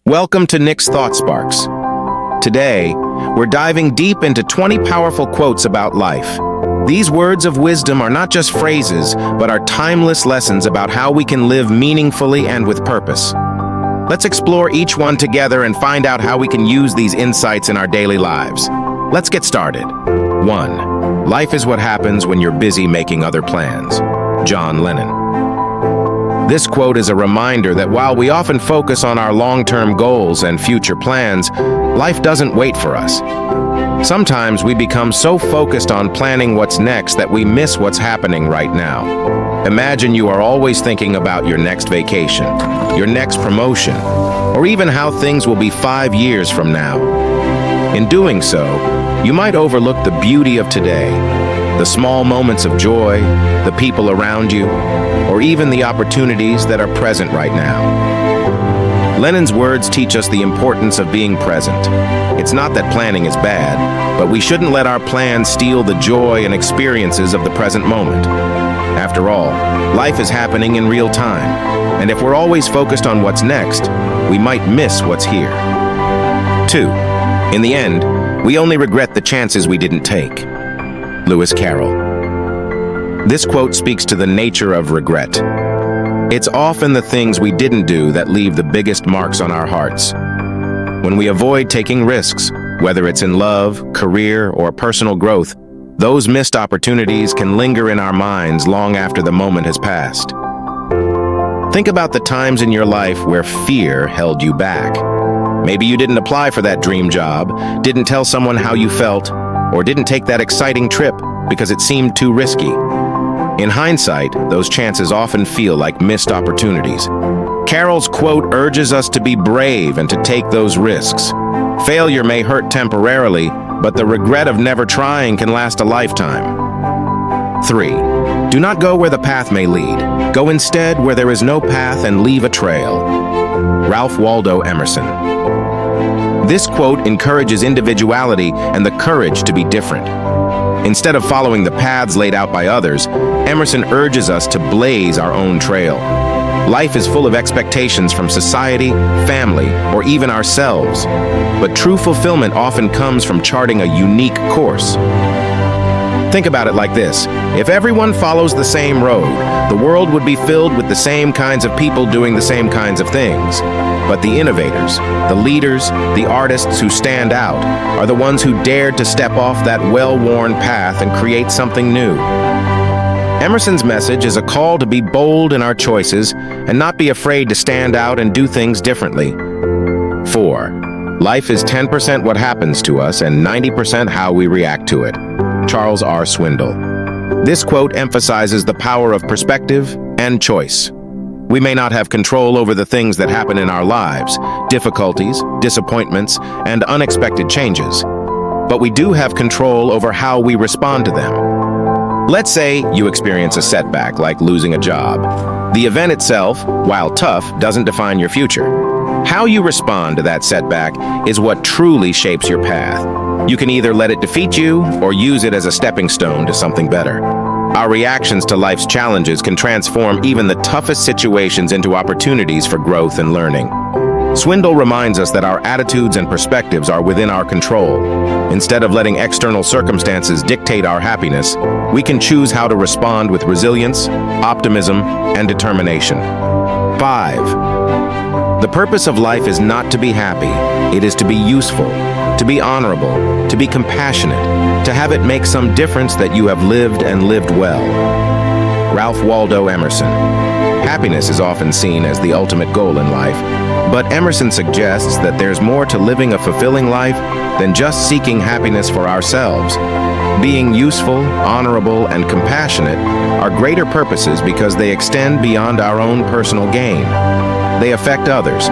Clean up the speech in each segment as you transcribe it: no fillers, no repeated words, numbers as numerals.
Welcome to Nic'sThoughtSparks. Today, we're diving deep into 20 powerful quotes about life. These words of wisdom are not just phrases, but are timeless lessons about how we can live meaningfully and with purpose. Let's explore each one together and find out how we can use these insights in our daily lives. Let's get started. 1. Life is what happens when you're busy making other plans. John Lennon. This quote is a reminder that while we often focus on our long-term goals and future plans, life doesn't wait for us. Sometimes we become so focused on planning what's next that we miss what's happening right now. Imagine you are always thinking about your next vacation, your next promotion, or even how things will be 5 years from now. In doing so, you might overlook the beauty of today, the small moments of joy, the people around you, or even the opportunities that are present right now. Lennon's words teach us the importance of being present. It's not that planning is bad, but we shouldn't let our plans steal the joy and experiences of the present moment. After all, life is happening in real time, and if we're always focused on what's next, we might miss what's here. 2. In the end, we only regret the chances we didn't take. Lewis Carroll. This quote speaks to the nature of regret. It's often the things we didn't do that leave the biggest marks on our hearts. When we avoid taking risks, whether it's in love, career, or personal growth, those missed opportunities can linger in our minds long after the moment has passed. Think about the times in your life where fear held you back. Maybe you didn't apply for that dream job, didn't tell someone how you felt, or didn't take that exciting trip because it seemed too risky. In hindsight, those chances often feel like missed opportunities. Carroll's quote urges us to be brave and to take those risks. Failure may hurt temporarily, but the regret of never trying can last a lifetime. 3. Do not go where the path may lead. Go instead where there is no path and leave a trail. Ralph Waldo Emerson. This quote encourages individuality and the courage to be different. Instead of following the paths laid out by others, Emerson urges us to blaze our own trail. Life is full of expectations from society, family, or even ourselves. But true fulfillment often comes from charting a unique course. Think about it like this. If everyone follows the same road, the world would be filled with the same kinds of people doing the same kinds of things. But the innovators, the leaders, the artists who stand out are the ones who dared to step off that well-worn path and create something new. Emerson's message is a call to be bold in our choices and not be afraid to stand out and do things differently. 4. Life is 10% what happens to us and 90% how we react to it. Charles R. Swindoll. This quote emphasizes the power of perspective and choice. We may not have control over the things that happen in our lives, difficulties, disappointments, and unexpected changes, but we do have control over how we respond to them. Let's say you experience a setback like losing a job. The event itself, while tough, doesn't define your future. How you respond to that setback is what truly shapes your path. You can either let it defeat you or use it as a stepping stone to something better. Our reactions to life's challenges can transform even the toughest situations into opportunities for growth and learning. Swindoll reminds us that our attitudes and perspectives are within our control. Instead of letting external circumstances dictate our happiness, we can choose how to respond with resilience, optimism, and determination. 5. The purpose of life is not to be happy. It is to be useful, to be honorable, to be compassionate, to have it make some difference that you have lived and lived well. Ralph Waldo Emerson. Happiness is often seen as the ultimate goal in life, but Emerson suggests that there's more to living a fulfilling life than just seeking happiness for ourselves. Being useful, honorable, and compassionate are greater purposes because they extend beyond our own personal gain. They affect others.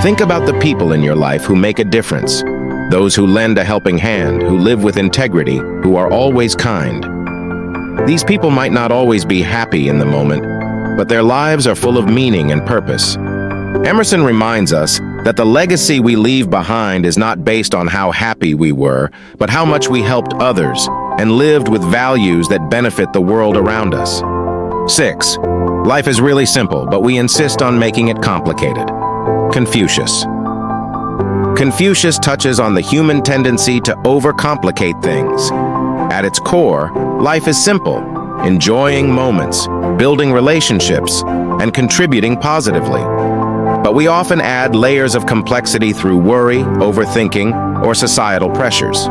Think about the people in your life who make a difference. Those who lend a helping hand, who live with integrity, who are always kind. These people might not always be happy in the moment, but their lives are full of meaning and purpose. Emerson reminds us that the legacy we leave behind is not based on how happy we were, but how much we helped others and lived with values that benefit the world around us. 6. Life is really simple, but we insist on making it complicated. Confucius. Confucius touches on the human tendency to overcomplicate things. At its core, life is simple, enjoying moments, building relationships, and contributing positively. But we often add layers of complexity through worry, overthinking, or societal pressures.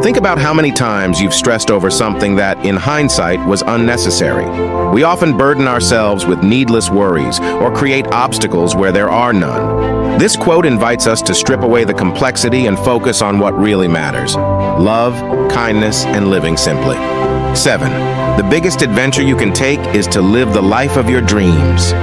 Think about how many times you've stressed over something that, in hindsight, was unnecessary. We often burden ourselves with needless worries or create obstacles where there are none. This quote invites us to strip away the complexity and focus on what really matters: love, kindness, and living simply. 7. The biggest adventure you can take is to live the life of your dreams.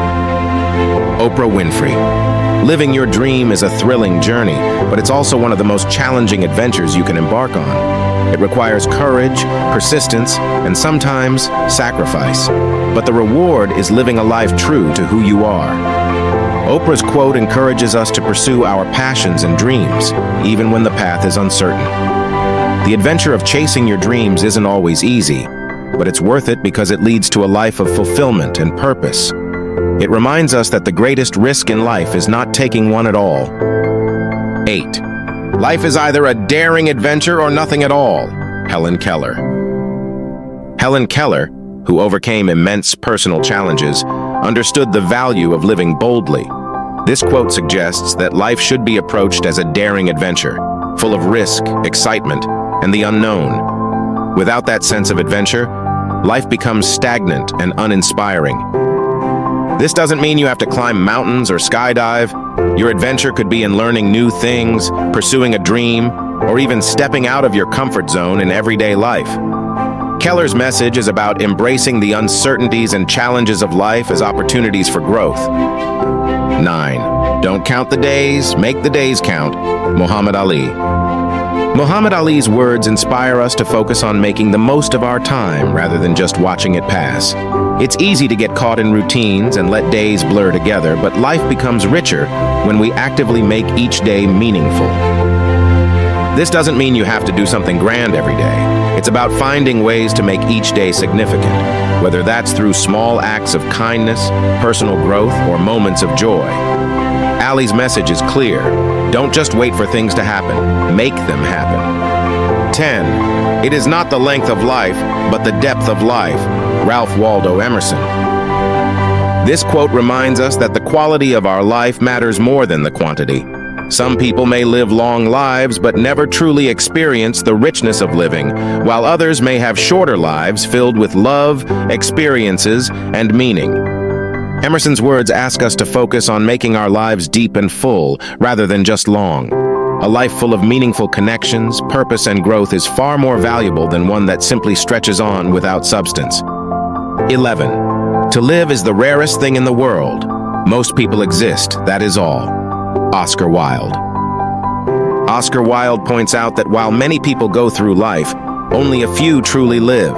Oprah Winfrey. Living your dream is a thrilling journey, but it's also one of the most challenging adventures you can embark on. It requires courage, persistence, and sometimes sacrifice. But the reward is living a life true to who you are. Oprah's quote encourages us to pursue our passions and dreams, even when the path is uncertain. The adventure of chasing your dreams isn't always easy, but it's worth it because it leads to a life of fulfillment and purpose. It reminds us that the greatest risk in life is not taking one at all. 8. Life is either a daring adventure or nothing at all. Helen Keller. Helen Keller, who overcame immense personal challenges, understood the value of living boldly. This quote suggests that life should be approached as a daring adventure, full of risk, excitement, and the unknown. Without that sense of adventure, life becomes stagnant and uninspiring. This doesn't mean you have to climb mountains or skydive. Your adventure could be in learning new things, pursuing a dream, or even stepping out of your comfort zone in everyday life. Keller's message is about embracing the uncertainties and challenges of life as opportunities for growth. 9. Don't count the days, make the days count. Muhammad Ali. Muhammad Ali's words inspire us to focus on making the most of our time rather than just watching it pass. It's easy to get caught in routines and let days blur together, but life becomes richer when we actively make each day meaningful. This doesn't mean you have to do something grand every day. It's about finding ways to make each day significant, whether that's through small acts of kindness, personal growth, or moments of joy. Ali's message is clear. Don't just wait for things to happen. Make them happen. 10. It is not the length of life, but the depth of life. Ralph Waldo Emerson. This quote reminds us that the quality of our life matters more than the quantity. Some people may live long lives but never truly experience the richness of living, while others may have shorter lives filled with love, experiences, and meaning. Emerson's words ask us to focus on making our lives deep and full, rather than just long. A life full of meaningful connections, purpose, and growth is far more valuable than one that simply stretches on without substance. 11. To live is the rarest thing in the world. Most people exist, that is all. Oscar Wilde. Oscar Wilde points out that while many people go through life, only a few truly live.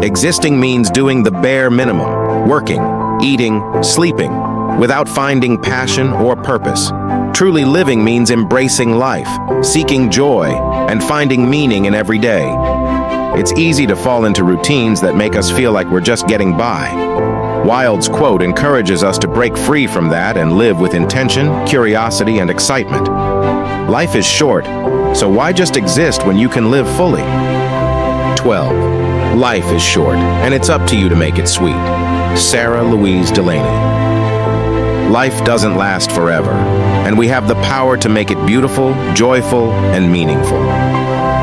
Existing means doing the bare minimum, working, eating, sleeping, without finding passion or purpose. Truly living means embracing life, seeking joy, and finding meaning in every day. It's easy to fall into routines that make us feel like we're just getting by. Wilde's quote encourages us to break free from that and live with intention, curiosity, and excitement. Life is short, so why just exist when you can live fully? 12. Life is short, and it's up to you to make it sweet. Sarah Louise Delaney. Life doesn't last forever, and we have the power to make it beautiful, joyful, and meaningful.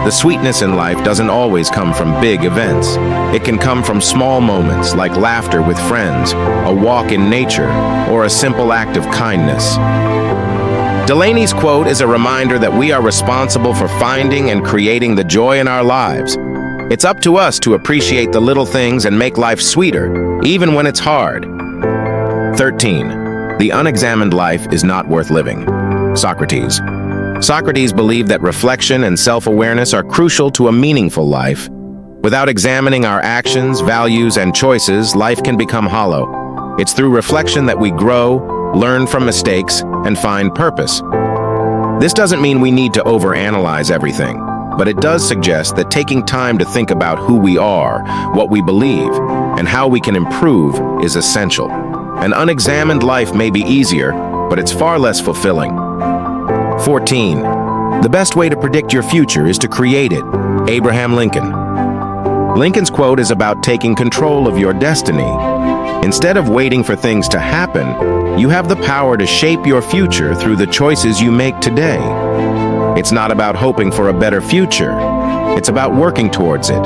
The sweetness in life doesn't always come from big events. It can come from small moments like laughter with friends, a walk in nature, or a simple act of kindness. Delaney's quote is a reminder that we are responsible for finding and creating the joy in our lives. It's up to us to appreciate the little things and make life sweeter, even when it's hard. 13. The unexamined life is not worth living. Socrates. Socrates believed that reflection and self-awareness are crucial to a meaningful life. Without examining our actions, values, and choices, life can become hollow. It's through reflection that we grow, learn from mistakes, and find purpose. This doesn't mean we need to overanalyze everything, but it does suggest that taking time to think about who we are, what we believe, and how we can improve is essential. An unexamined life may be easier, but it's far less fulfilling. 14. The best way to predict your future is to create it. Abraham Lincoln. Lincoln's quote is about taking control of your destiny. Instead of waiting for things to happen, you have the power to shape your future through the choices you make today. It's not about hoping for a better future. It's about working towards it.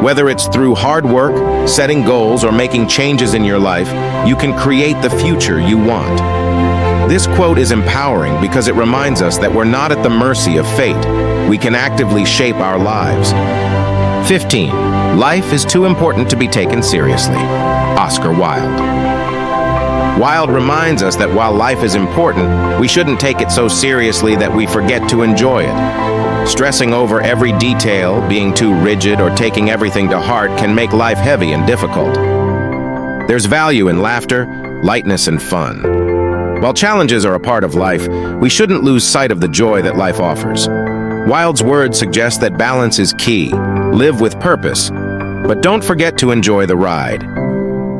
Whether it's through hard work, setting goals, or making changes in your life, you can create the future you want. This quote is empowering because it reminds us that we're not at the mercy of fate. We can actively shape our lives. 15. Life is too important to be taken seriously. Oscar Wilde. Wilde reminds us that while life is important, we shouldn't take it so seriously that we forget to enjoy it. Stressing over every detail, being too rigid, or taking everything to heart can make life heavy and difficult. There's value in laughter, lightness, and fun. While challenges are a part of life, we shouldn't lose sight of the joy that life offers. Wilde's words suggest that balance is key. Live with purpose, but don't forget to enjoy the ride.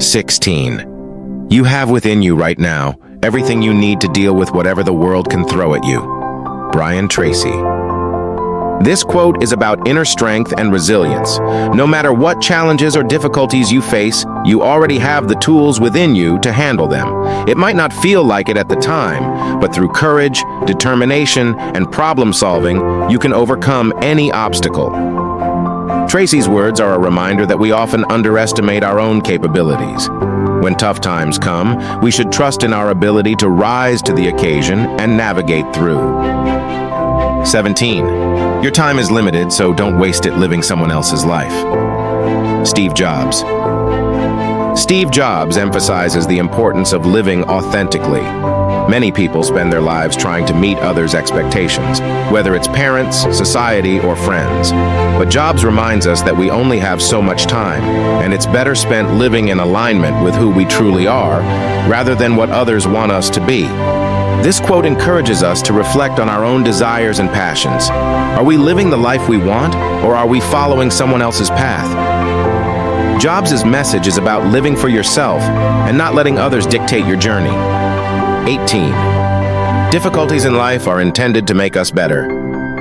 16. You have within you right now everything you need to deal with whatever the world can throw at you. Brian Tracy. This quote is about inner strength and resilience. No matter what challenges or difficulties you face, you already have the tools within you to handle them. It might not feel like it at the time, but through courage, determination, and problem solving, you can overcome any obstacle. Tracy's words are a reminder that we often underestimate our own capabilities. When tough times come, we should trust in our ability to rise to the occasion and navigate through. 17. Your time is limited, so don't waste it living someone else's life. Steve Jobs. Steve Jobs emphasizes the importance of living authentically. Many people spend their lives trying to meet others' expectations, whether it's parents, society, or friends. But Jobs reminds us that we only have so much time, and it's better spent living in alignment with who we truly are, rather than what others want us to be. This quote encourages us to reflect on our own desires and passions. Are we living the life we want, or are we following someone else's path? Jobs' message is about living for yourself and not letting others dictate your journey. 18. Difficulties in life are intended to make us better,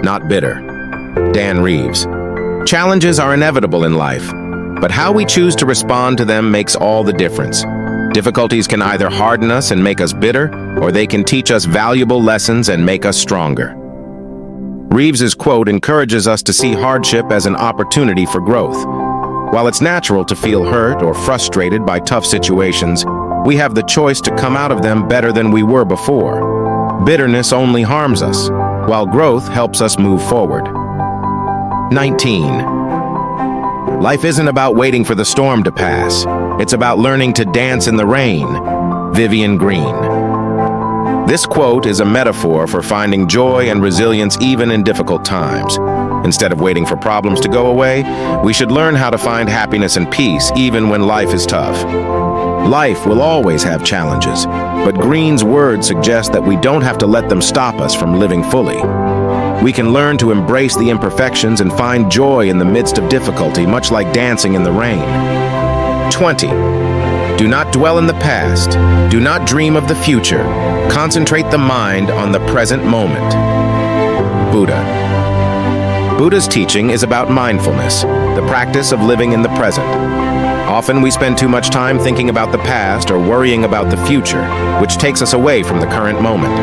not bitter. Dan Reeves. Challenges are inevitable in life, but how we choose to respond to them makes all the difference. Difficulties can either harden us and make us bitter, or they can teach us valuable lessons and make us stronger. Reeves's quote encourages us to see hardship as an opportunity for growth. While it's natural to feel hurt or frustrated by tough situations, we have the choice to come out of them better than we were before. Bitterness only harms us, while growth helps us move forward. 19. Life isn't about waiting for the storm to pass. It's about learning to dance in the rain. Vivian Green. This quote is a metaphor for finding joy and resilience even in difficult times. Instead of waiting for problems to go away, we should learn how to find happiness and peace even when life is tough. Life will always have challenges, but Green's words suggest that we don't have to let them stop us from living fully. We can learn to embrace the imperfections and find joy in the midst of difficulty, much like dancing in the rain. 20. Do not dwell in the past. Do not dream of the future. Concentrate the mind on the present moment. Buddha. Buddha's teaching is about mindfulness, the practice of living in the present. Often we spend too much time thinking about the past or worrying about the future, which takes us away from the current moment.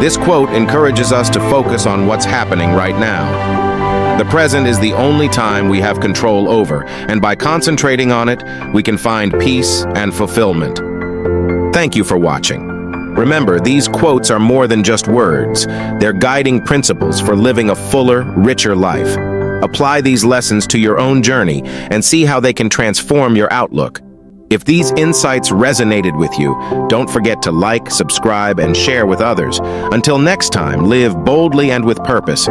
This quote encourages us to focus on what's happening right now. The present is the only time we have control over, and by concentrating on it, we can find peace and fulfillment. Thank you for watching. Remember, these quotes are more than just words. They're guiding principles for living a fuller, richer life. Apply these lessons to your own journey and see how they can transform your outlook. If these insights resonated with you, don't forget to like, subscribe, and share with others. Until next time, live boldly and with purpose.